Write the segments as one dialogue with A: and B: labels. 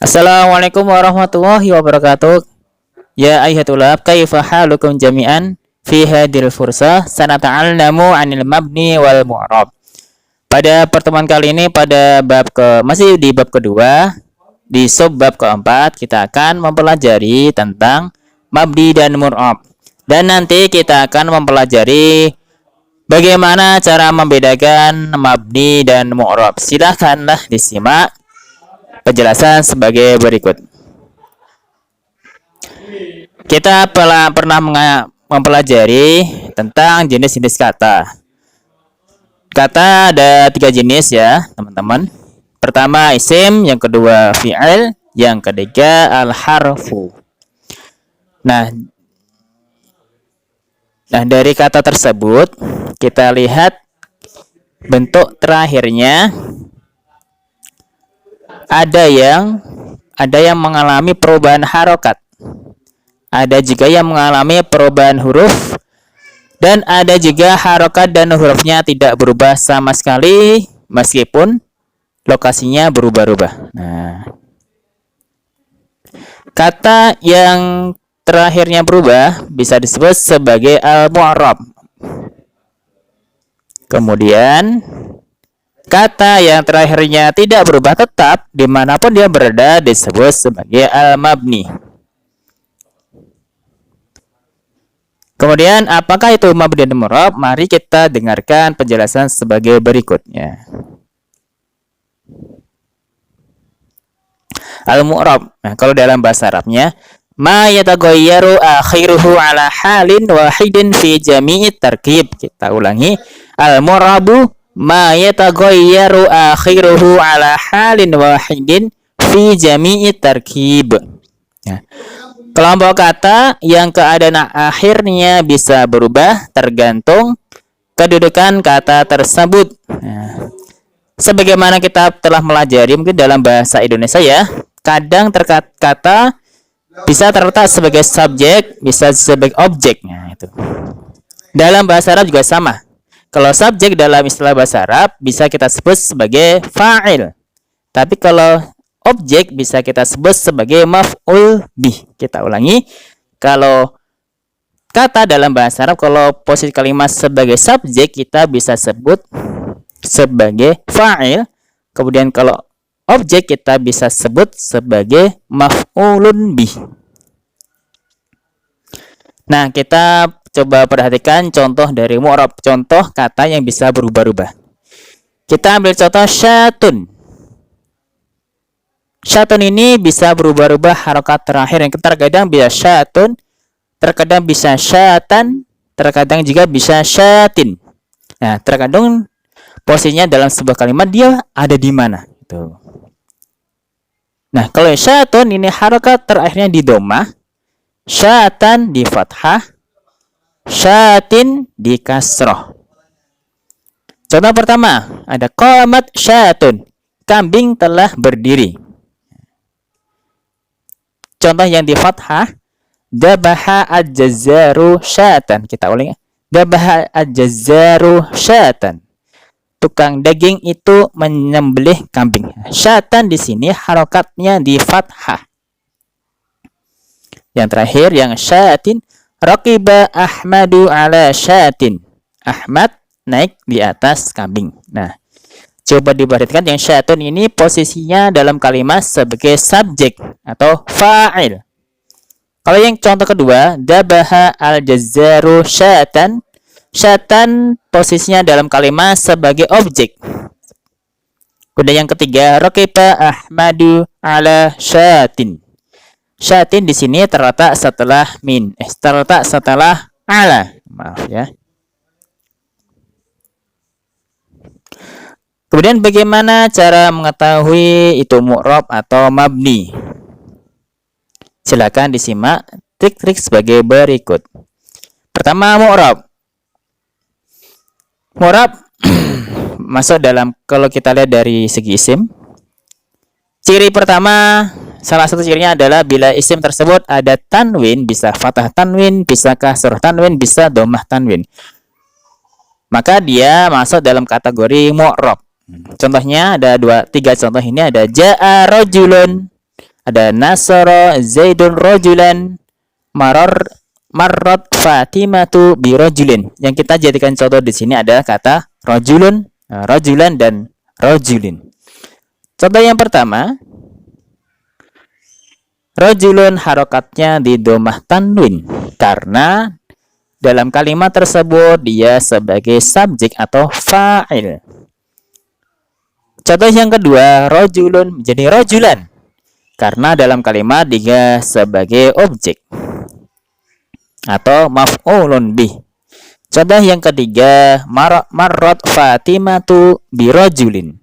A: Assalamualaikum warahmatullahi wabarakatuh. Ya ayyuhatulab, kaifa halukum jami'an fi hadhil fursah sanata'allamu 'anil mabni wal mu'rab. Pada pertemuan kali ini masih di bab kedua, di sub bab keempat kita akan mempelajari tentang mabni dan mu'rab. Dan nanti kita akan mempelajari bagaimana cara membedakan mabni dan mu'rab. Silahkanlah disimak penjelasan sebagai berikut. Kita pernah mempelajari tentang jenis-jenis kata. Kata ada 3 jenis ya, teman-teman. Pertama isim, yang kedua fi'il, yang ketiga al-harfu. Nah, dari kata tersebut kita lihat bentuk terakhirnya. Ada yang mengalami perubahan harokat, ada juga yang mengalami perubahan huruf, dan ada juga harokat dan hurufnya tidak berubah sama sekali meskipun lokasinya berubah-ubah. Nah, kata yang terakhirnya berubah bisa disebut sebagai al-mu'rab. Kemudian kata yang terakhirnya tidak berubah tetap dimanapun dia berada disebut sebagai al-mabni. Kemudian apakah itu mabni dan mu'rab? Mari kita dengarkan penjelasan sebagai berikutnya. Al-mu'rab. Nah, kalau dalam bahasa Arabnya, ma yataghayyaru akhiruhu ala halin wahidin fi jami'i tarkib. Kita ulangi. Al-mu'rabu ma yataghayyaru akhiruhu ala halin wahidin fi jami'i tarkib. Ya. Kelompok kata yang keadaan akhirnya bisa berubah tergantung kedudukan kata tersebut. Nah, sebagaimana kita telah melajari mungkin dalam bahasa Indonesia ya, kadang kata bisa terletak sebagai subjek, bisa sebagai objek. Nah, itu. Dalam bahasa Arab juga sama. Kalau subjek dalam istilah bahasa Arab bisa kita sebut sebagai fa'il. Tapi kalau objek bisa kita sebut sebagai maf'ul bih. Kita ulangi. Kalau kata dalam bahasa Arab, kalau posisi kalimat sebagai subjek kita bisa sebut sebagai fa'il. Kemudian kalau objek kita bisa sebut sebagai maf'ulun bih. Nah, kita coba perhatikan contoh dari mu'rab, contoh kata yang bisa berubah-ubah. Kita ambil contoh syatun. Syatun ini bisa berubah-ubah harokat terakhir, yang terkadang bisa syatun, terkadang bisa syatan, terkadang juga bisa syatin. Nah, terkadang posisinya dalam sebuah kalimat dia ada di mana. Gitu. Nah, kalau syatun ini harokat terakhirnya di dhammah, syatan di fathah, syatin di kasroh. Contoh pertama, ada qamat syatun, kambing telah berdiri. Contoh yang di fathah, dabaha al-jazzaru syatan. Kita ulangi, dabaha al-jazzaru syatan. Tukang daging itu menyembelih kambing. Syatan di sini harokatnya di fathah. Yang terakhir, yang syatin, raqiba Ahmadu ala syatin. Ahmad naik di atas kambing. Nah, coba diperhatikan yang syatun ini posisinya dalam kalimat sebagai subjek atau fa'il. Kalau yang contoh kedua, dabaha al-jazzaru syatan. Syatan posisinya dalam kalimat sebagai objek. Kemudian yang ketiga, raqiba Ahmadu ala syatin. Syatin di sini terletak setelah terletak setelah ala. Maaf ya. Kemudian bagaimana cara mengetahui itu mu'rab atau mabni? Silakan disimak trik-trik sebagai berikut. Pertama, mu'rab. Mu'rab masuk dalam, kalau kita lihat dari segi isim, ciri pertama, salah satu cirinya adalah bila isim tersebut ada tanwin, bisa fathah tanwin, bisa kasroh tanwin, bisa dhammah tanwin, maka dia masuk dalam kategori mu'rab. Contohnya ada 3 contoh ini, ada ja'a rajulun, Ada nasara Zaidun rajulan, marrat Fatimatu bi rajulin. Yang kita jadikan contoh di sini adalah kata rajulun, rajulan dan rajulin. Contoh yang pertama, rajulun harokatnya di domah tanwin karena dalam kalimat tersebut dia sebagai subjek atau fa'il. Contoh yang kedua, rajulun menjadi rajulan karena dalam kalimat dia sebagai objek atau maf'ulun bih. Contoh yang ketiga, marrat Fatimatu bi rajulin.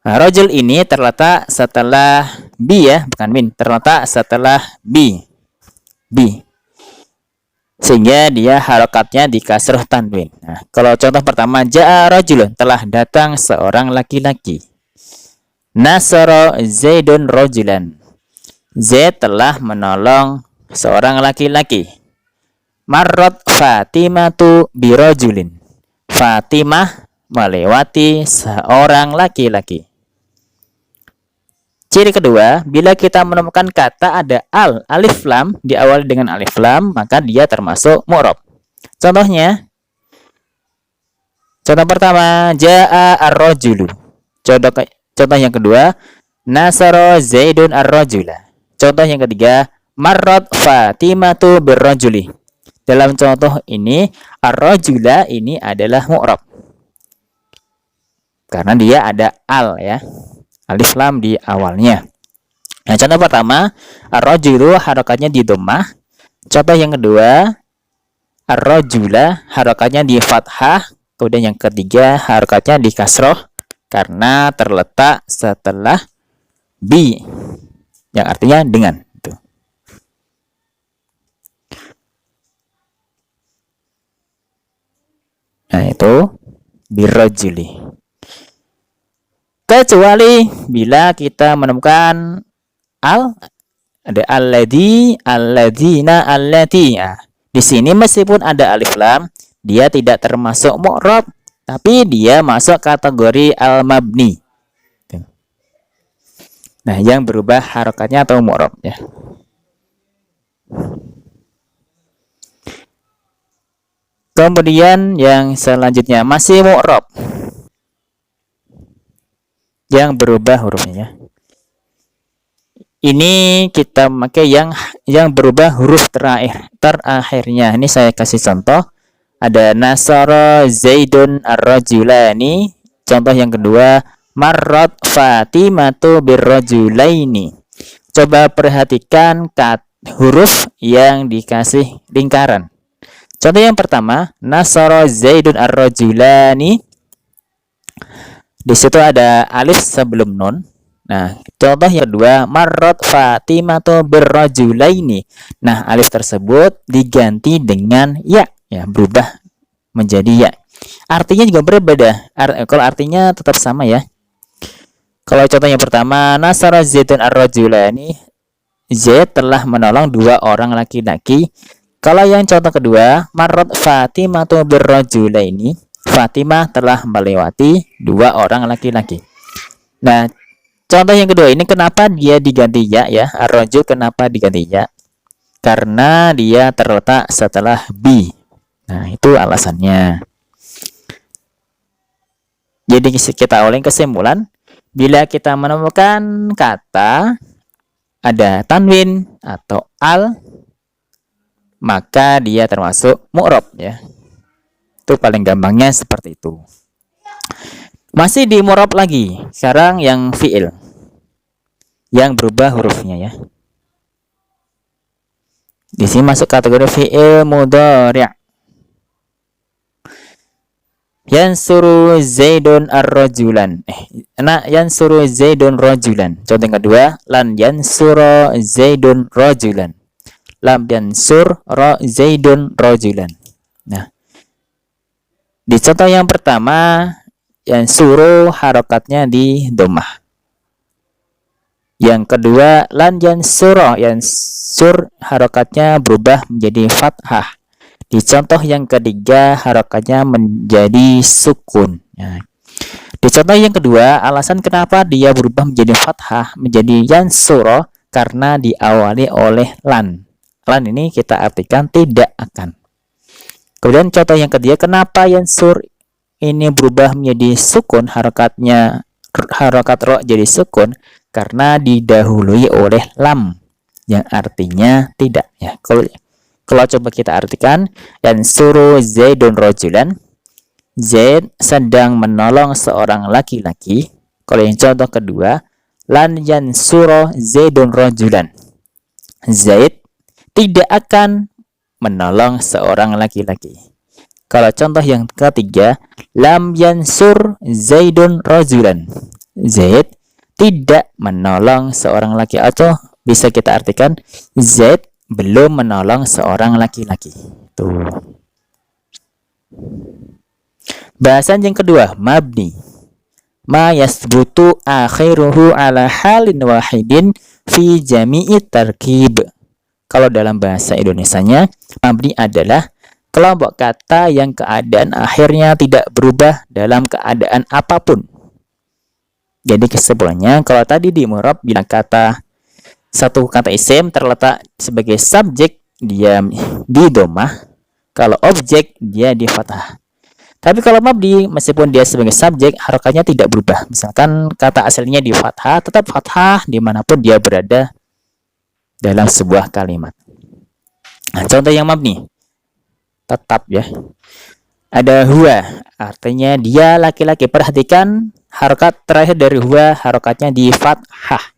A: Nah, rajul ini terletak setelah bi ya, bukan min, terletak setelah bi. Sehingga dia harokatnya di kasroh tanwin. Nah, kalau contoh pertama, ja'a rajulun, telah datang seorang laki-laki. Nasara Zaidun rajulan. Zaid telah menolong seorang laki-laki. Marrat Fatimatu bi rajulin. Fatimah melewati seorang laki-laki. Ciri kedua, bila kita menemukan kata ada alif lam, diawali dengan alif lam, maka dia termasuk mu'rab. Contohnya, contoh pertama, ja'a ar-rajulu. Contoh yang kedua, nasara Zaidun ar-rajula. Contoh yang ketiga, marrat Fatimatu bir-rajuli. Dalam contoh ini, ar-rajula ini adalah mu'rab. Karena dia ada al ya. Alif lam di awalnya. Nah, contoh pertama, ar-rajulu harokatnya di dhammah. Contoh yang kedua, ar-rajula harokatnya di fathah. Kemudian yang ketiga, harokatnya di kasroh karena terletak setelah bi, yang artinya dengan. Nah, itu birrajuli. Kecuali bila kita menemukan ada alladzi, alladzina, allati. Nah, di sini meskipun ada alif lam, dia tidak termasuk mu'rab, tapi dia masuk kategori al-mabni. Nah, yang berubah harokatnya atau mu'rab ya. Kemudian yang selanjutnya masih mu'rab, yang berubah hurufnya. Ini kita pakai yang berubah huruf terakhirnya. Ini saya kasih contoh. Ada nasara Zaidun ar-rajulani. Contoh yang kedua, marrat Fatimatu bir-rajulaini. Coba perhatikan huruf yang dikasih lingkaran. Contoh yang pertama, nasara Zaidun ar-rajulani. Di situ ada alif sebelum nun. Nah, contoh yang kedua, marrat Fatimatu bir-rajulaini. Nah, alif tersebut diganti dengan ya, berubah menjadi ya. Artinya juga berbeda. Kalau artinya tetap sama ya. Kalau contoh yang pertama, nasara Zaidun ar-rajulani. Zaid telah menolong dua orang laki-laki. Kalau yang contoh kedua, marrat Fatimatu bir-rajulaini. Fatimah telah melewati dua orang laki-laki. Nah, contoh yang kedua ini kenapa dia diganti ya? Ar-rajul kenapa diganti ya? Karena dia terletak setelah bi. Nah, itu alasannya. Jadi kita ulang kesimpulan. Bila kita menemukan kata ada tanwin atau al, maka dia termasuk mu'rab ya. Itu paling gampangnya seperti itu. Masih di mu'rab lagi. Sekarang yang fi'il, yang berubah hurufnya ya. Di sini masuk kategori fi'il mudhari'. Yansuru Zaidun ar-rajulan. Yansuru Zaidun rajulan. Contoh yang kedua, lan yansuru Zaidun rajulan. Lam yansur Zaidun rajulan. Nah, di contoh yang pertama, yansuru harokatnya di dhammah. Yang kedua, lan yansur harokatnya berubah menjadi fathah. Di contoh yang ketiga, harokatnya menjadi sukun. Ya. Di contoh yang kedua, alasan kenapa dia berubah menjadi fathah, menjadi yansuro, karena diawali oleh lan. Lan ini kita artikan tidak akan. Kemudian contoh yang ketiga, kenapa yansur ini berubah menjadi sukun, harakat ro jadi sukun karena didahului oleh lam yang artinya tidak ya. Kalau coba kita artikan, yansuru Zaidun rojulan, Zaid sedang menolong seorang laki-laki. Kalau yang contoh kedua, lan yansuro Zaidun rojulan, Zaid tidak akan menolong seorang laki-laki. Kalau contoh yang ketiga, lam yansur Zaidun rojulan, Zaid tidak menolong seorang laki, atau bisa kita artikan Zaid belum menolong seorang laki-laki. Tuh. Bahasan yang kedua, mabni. Ma yasbutu akhiruhu ala halin wahidin fi jami'i tarkib. Kalau dalam bahasa Indonesianya, mabni adalah kelompok kata yang keadaan akhirnya tidak berubah dalam keadaan apapun. Jadi kesimpulannya, kalau tadi di mu'rab bila satu kata isim terletak sebagai subjek, dia di dhammah, kalau objek dia di fathah. Tapi kalau mabni, meskipun dia sebagai subjek, harokatnya tidak berubah. Misalkan kata aslinya di fathah, tetap fathah dimanapun dia berada dalam sebuah kalimat. Nah, contoh yang mabni tetap ya, ada huwa, artinya dia laki-laki. Perhatikan harokat terakhir dari huwa, harokatnya di fathah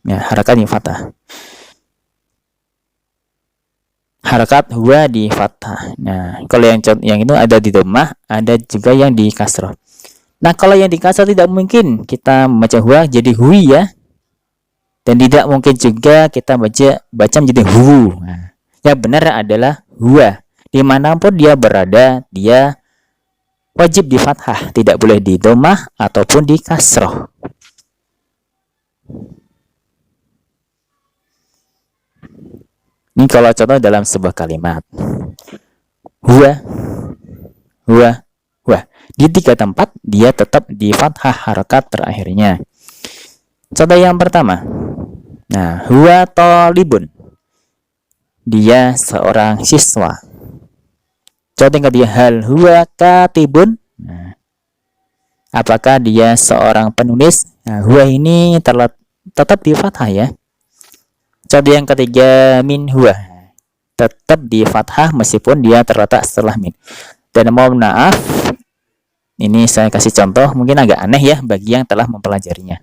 A: ya, harokat di fathah, harokat huwa di fathah. Nah, kalau yang itu ada di dhammah, ada juga yang di kasroh. Nah, kalau yang di kasroh tidak mungkin kita membaca huwa jadi hui ya, dan tidak mungkin juga kita baca menjadi hu. Nah, yang benar adalah huwa. Dimanapun dia berada, dia wajib di fathah, tidak boleh di dhammah ataupun di kasroh. Ini kalau contoh dalam sebuah kalimat, huwa, huwa, huwa. Di 3 tempat dia tetap di fathah harokat terakhirnya. Contoh yang pertama, nah, huwa talibun, dia seorang siswa. Contoh yang kedua, hal huwa katibun, nah, apakah dia seorang penulis? Nah, huwa ini tetap di fathah ya. Contoh yang ketiga, min huwa, tetap di fathah meskipun dia terletak setelah min. Dan mohon maaf, ini saya kasih contoh mungkin agak aneh ya bagi yang telah mempelajarinya.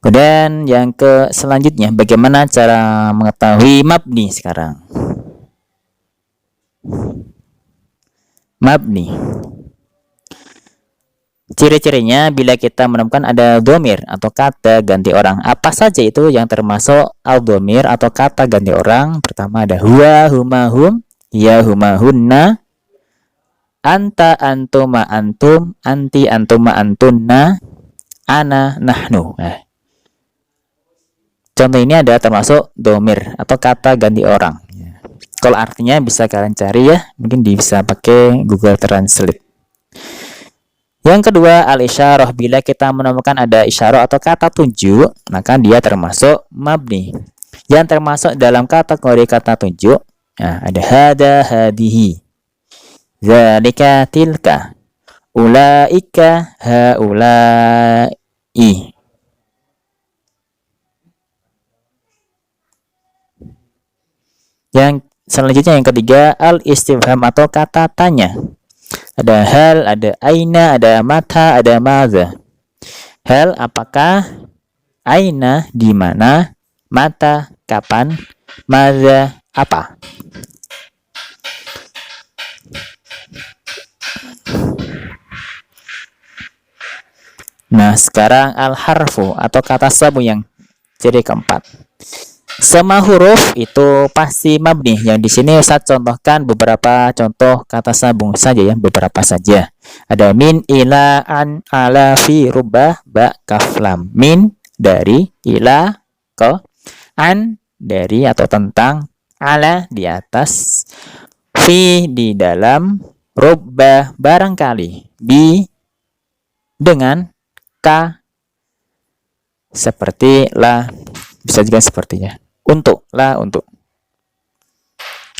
A: Kemudian yang selanjutnya, bagaimana cara mengetahui mabni sekarang? Mabni. Ciri-cirinya bila kita menemukan ada dhamir atau kata ganti orang, apa saja itu yang termasuk al-dhamir atau kata ganti orang? Pertama ada huwa, huma, hum, ya, huma, hunna, anta, antuma, antum, anti, antuma, antunna, ana, nahnu. Nah, contoh ini ada termasuk dhamir atau kata ganti orang. Kalau artinya bisa kalian cari ya, mungkin bisa pakai Google Translate. Yang kedua, al-isyarah. Bila kita menemukan ada isyarah atau kata tunjuk, maka dia termasuk mabni. Yang termasuk dalam kategori kata tunjuk, nah, ada hada, hadihi, zalika, tilka, ulaika, haulai. Yang selanjutnya yang ketiga, al-istifham atau kata tanya. Ada hal, ada aina, ada mata, ada maza. Hal, apakah? Aina, di mana? Mata, kapan? Maza, apa? Nah, sekarang al-harfu atau kata sambung yang ciri keempat. Semua huruf itu pasti mabni. Yang di sini Ustaz contohkan beberapa contoh kata sambung saja ya, beberapa saja. Ada min, ila, an, ala, fi, rubah, ba, kaf, lam. Min dari, ila, ke, an dari atau tentang, ala di atas, fi di dalam, rubah barangkali, bi dengan ka, seperti la, bisa juga sepertinya untuk, la untuk.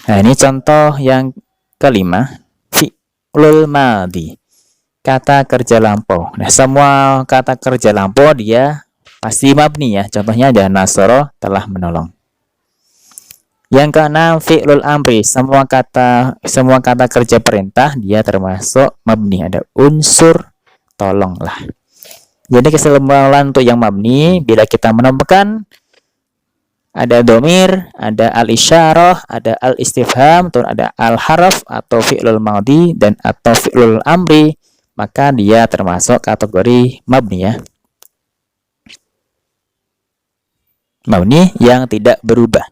A: Nah, ini contoh yang kelima, fi'lul madhi, kata kerja lampau. Nah, semua kata kerja lampau dia pasti mabni ya. Contohnya ada nasoro, telah menolong. Yang keenam, fi'lul amri, semua kata kerja perintah dia termasuk mabni, ada unsur tolonglah. Jadi kesimpulan untuk yang mabni, bila kita menemukan ada domir, ada al-isyarah, ada al-istifham, atau ada al-haraf, atau fi'lul madhi, dan atau fi'lul amri, maka dia termasuk kategori mabni ya. Mabni yang tidak berubah.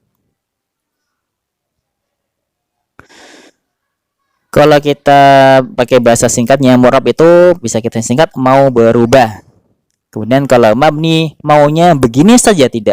A: Kalau kita pakai bahasa singkatnya, mu'rab itu bisa kita singkat mau berubah. Kemudian kalau mabni maunya begini saja, tidak